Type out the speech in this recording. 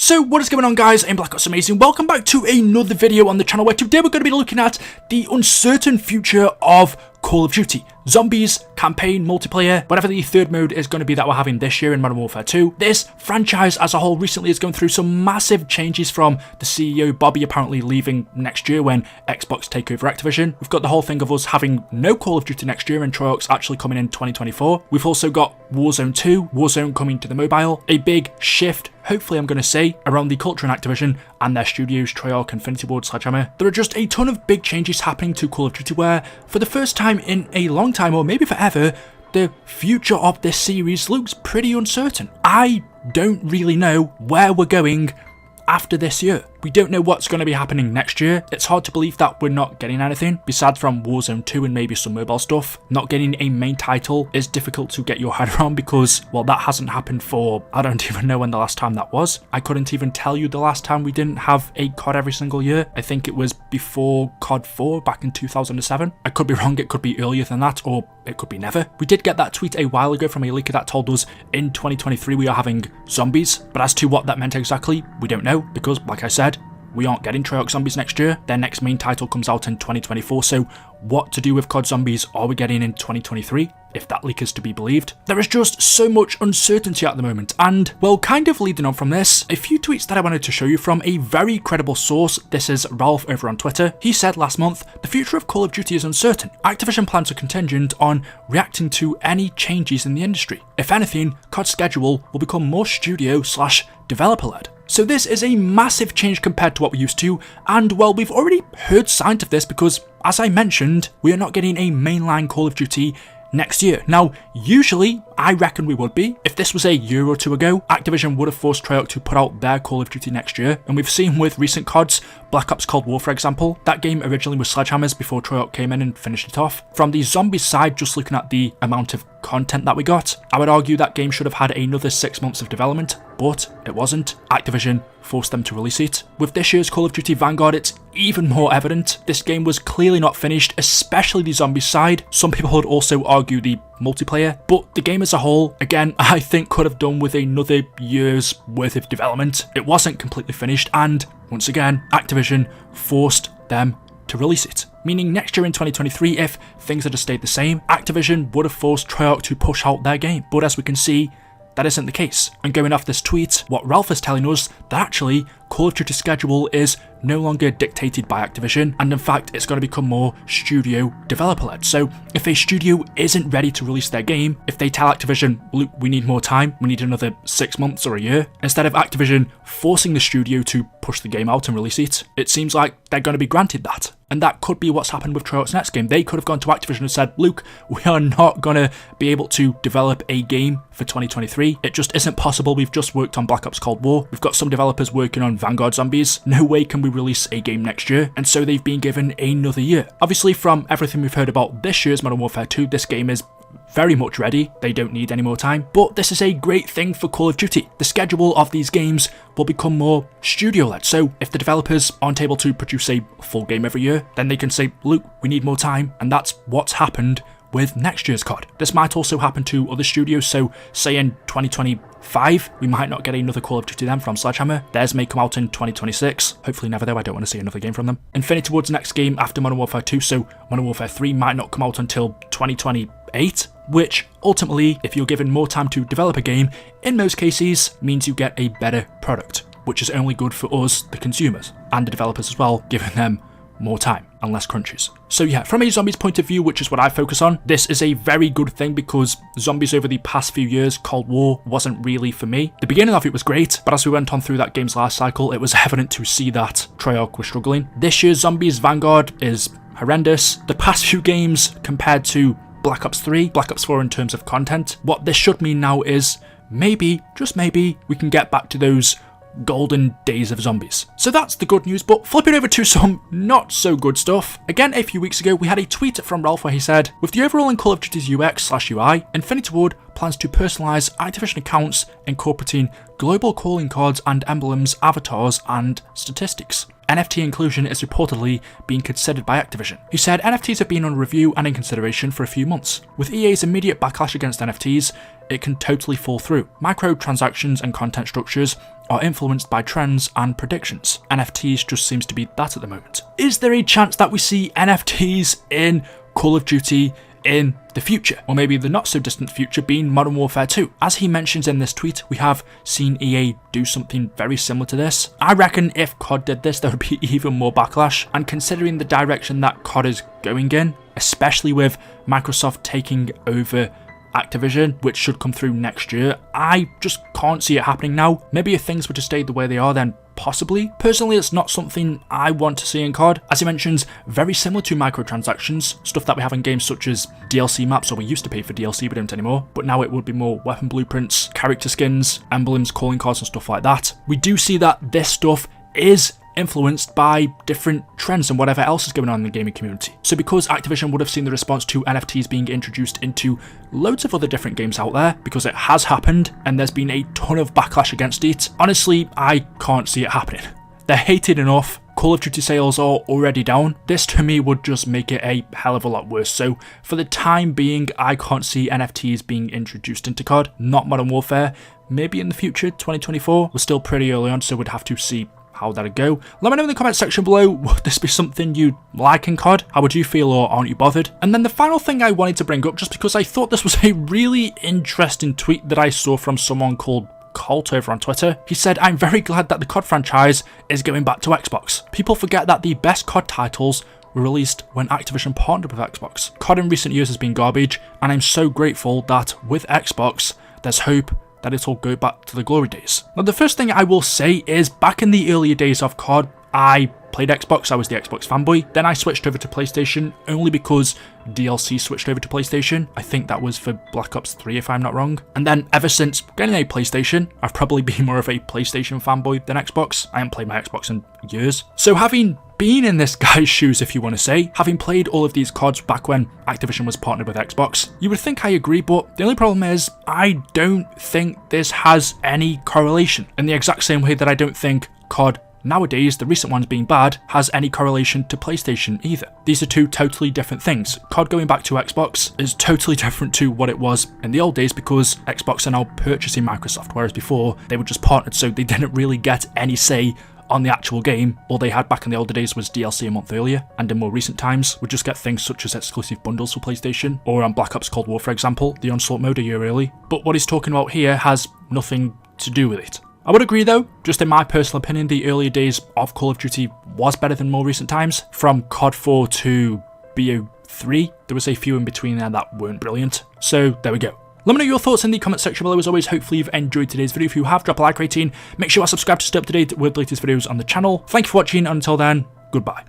So what is going on, guys? I'm Black Ops Amazing. Welcome back to another video on the channel where today we're going to be looking at the uncertain future of Call of Duty. Zombies, campaign, multiplayer, whatever the third mode is going to be that we're having this year in Modern Warfare 2. This franchise as a whole recently is going through some massive changes, from the CEO Bobby apparently leaving next year when Xbox take over Activision. We've got the whole thing of us having no Call of Duty next year and Treyarch's actually coming in 2024. We've also got Warzone 2, Warzone coming to the mobile. A big shift, hopefully I'm going to say, around the culture in Activision and their studios, Treyarch, Infinity Ward, Sledgehammer. There are just a ton of big changes happening to Call of Duty where, for the first time in a long time, or maybe forever, the future of this series looks pretty uncertain. I don't really know where we're going after this year. We don't know what's going to be happening next year. It's hard to believe that we're not getting anything, besides from Warzone 2 and maybe some mobile stuff. Not getting a main title is difficult to get your head around because, well, that hasn't happened for, I don't even know when the last time that was. I couldn't even tell you the last time we didn't have a COD every single year. I think it was before COD 4 back in 2007. I could be wrong, it could be earlier than that, or it could be never. We did get that tweet a while ago from a leaker that told us in 2023 we are having zombies, but as to what that meant exactly, we don't know, because, like I said, we aren't getting Treyarch Zombies next year. Their next main title comes out in 2024, so what to do with COD Zombies are we getting in 2023, if that leak is to be believed? There is just so much uncertainty at the moment, and, well, kind of leading on from this, a few tweets that I wanted to show you from a very credible source. This is Ralph over on Twitter. He said last month, "The future of Call of Duty is uncertain. Activision plans are contingent on reacting to any changes in the industry. If anything, COD's schedule will become more studio/developer-led." So this is a massive change compared to what we're used to, and, well, we've already heard signs of this because, as I mentioned, we are not getting a mainline Call of Duty next year. Now, usually, I reckon we would be. If this was a year or two ago, Activision would have forced Treyarch to put out their Call of Duty next year, and we've seen with recent CODs, Black Ops Cold War for example, that game originally was Sledgehammer's before Treyarch came in and finished it off. From the zombies side, just looking at the amount of content that we got, I would argue that game should have had another 6 months of development, but it wasn't. Activision forced them to release it. With this year's Call of Duty Vanguard, it's even more evident. This game was clearly not finished, especially the zombies side. Some people would also argue the multiplayer, but the game as a whole, again, I think could have done with another year's worth of development. It wasn't completely finished, and once again, Activision forced them to release it. Meaning next year in 2023, if things had just stayed the same, Activision would have forced Treyarch to push out their game. But as we can see, that isn't the case. And going off this tweet, what Ralph is telling us, that actually Call of Duty's schedule is no longer dictated by Activision, and in fact it's going to become more studio developer led. So if a studio isn't ready to release their game, if they tell Activision, look, we need more time, we need another 6 months or a year, instead of Activision forcing the studio to push the game out and release it, it seems like they're going to be granted that. And that could be what's happened with Treyarch's next game. They could have gone to Activision and said, look, we are not going to be able to develop a game for 2023. It just isn't possible. We've just worked on Black Ops Cold War. We've got some developers working on Vanguard Zombies. No way can we release a game next year. And so they've been given another year. Obviously, from everything we've heard about this year's Modern Warfare 2, this game is very much ready. They don't need any more time, but this is a great thing for Call of Duty. The schedule of these games will become more studio-led, so if the developers aren't able to produce a full game every year, then they can say, look, we need more time, and that's what's happened with next year's COD. This might also happen to other studios, so say in 2025, we might not get another Call of Duty then from Sledgehammer. Theirs may come out in 2026. Hopefully never though, I don't want to see another game from them. Infinity Ward's next game after Modern Warfare 2, so Modern Warfare 3 might not come out until 2028, which ultimately, if you're given more time to develop a game, in most cases means you get a better product, which is only good for us, the consumers, and the developers as well, giving them more time and less crunches. So yeah, from a zombies point of view, which is what I focus on, this is a very good thing because zombies over the past few years, Cold War wasn't really for me. The beginning of it was great, but as we went on through that game's life cycle, it was evident to see that Treyarch was struggling. This year's Zombies Vanguard is horrendous. The past few games compared to Black Ops 3, Black Ops 4 in terms of content, what this should mean now is maybe, just maybe, we can get back to those golden days of zombies. So that's the good news, but flipping over to some not so good stuff. Again, a few weeks ago, we had a tweet from Ralph where he said, with the overall in Call of Duty's UX/UI, Infinity Ward plans to personalize Activision accounts, incorporating global calling cards and emblems, avatars, and statistics. NFT inclusion is reportedly being considered by Activision. He said NFTs have been on review and in consideration for a few months. With EA's immediate backlash against NFTs, it can totally fall through. Microtransactions and content structures are influenced by trends and predictions. NFTs just seems to be that at the moment. Is there a chance that we see NFTs in Call of Duty in the future, or maybe the not so distant future being Modern Warfare 2? As he mentions in this tweet, we have seen EA do something very similar to this. I reckon if COD did this, there would be even more backlash, and considering the direction that COD is going in, especially with Microsoft taking over Activision, which should come through next year, I just can't see it happening now. Maybe if things were to stay the way they are, then possibly. Personally, it's not something I want to see in COD. As he mentions, very similar to microtransactions, stuff that we have in games such as DLC maps, or we used to pay for DLC, but don't anymore, but now it would be more weapon blueprints, character skins, emblems, calling cards and stuff like that. We do see that this stuff is influenced by different trends and whatever else is going on in the gaming community. So because Activision would have seen the response to NFTs being introduced into loads of other different games out there, because it has happened and there's been a ton of backlash against it, honestly, I can't see it happening. They're hated enough. Call of Duty sales are already down. This to me would just make it a hell of a lot worse. So for the time being, I can't see NFTs being introduced into COD, not Modern Warfare. Maybe in the future, 2024. We're still pretty early on, so we'd have to see how that'd go. Let me know in the comment section below, would this be something you'd like in COD? How would you feel, or aren't you bothered? And then the final thing I wanted to bring up, just because I thought this was a really interesting tweet that I saw from someone called Colt over on Twitter. He said, "I'm very glad that the COD franchise is going back to Xbox. People forget that the best COD titles were released when Activision partnered with Xbox. COD in recent years has been garbage, and I'm so grateful that with Xbox, there's hope that it'll go back to the glory days." Now, the first thing I will say is, back in the earlier days of COD, I played Xbox, I was the Xbox fanboy. Then I switched over to PlayStation, only because DLC switched over to PlayStation. I think that was for Black Ops 3 if I'm not wrong. And then ever since getting a PlayStation, I've probably been more of a PlayStation fanboy than Xbox. I haven't played my Xbox in years. So having been in this guy's shoes, if you want to say, having played all of these CODs back when Activision was partnered with Xbox, you would think I agree, but the only problem is I don't think this has any correlation. In the exact same way that I don't think COD nowadays, the recent ones being bad, has any correlation to PlayStation either. These are two totally different things. COD going back to Xbox is totally different to what it was in the old days, because Xbox are now purchasing Microsoft, whereas before they were just partnered, so they didn't really get any say on the actual game. All they had back in the older days was DLC a month earlier, and in more recent times would just get things such as exclusive bundles for PlayStation, or on Black Ops Cold War for example, the Onslaught mode a year early. But what he's talking about here has nothing to do with it. I would agree though, just in my personal opinion, the earlier days of Call of Duty was better than more recent times. From COD 4 to BO3, there was a few in between there that weren't brilliant. So there we go. Let me know your thoughts in the comment section below. As always, hopefully you've enjoyed today's video. If you have, drop a like rating. Make sure you are subscribed to stay up to date with the latest videos on the channel. Thank you for watching, and until then, goodbye.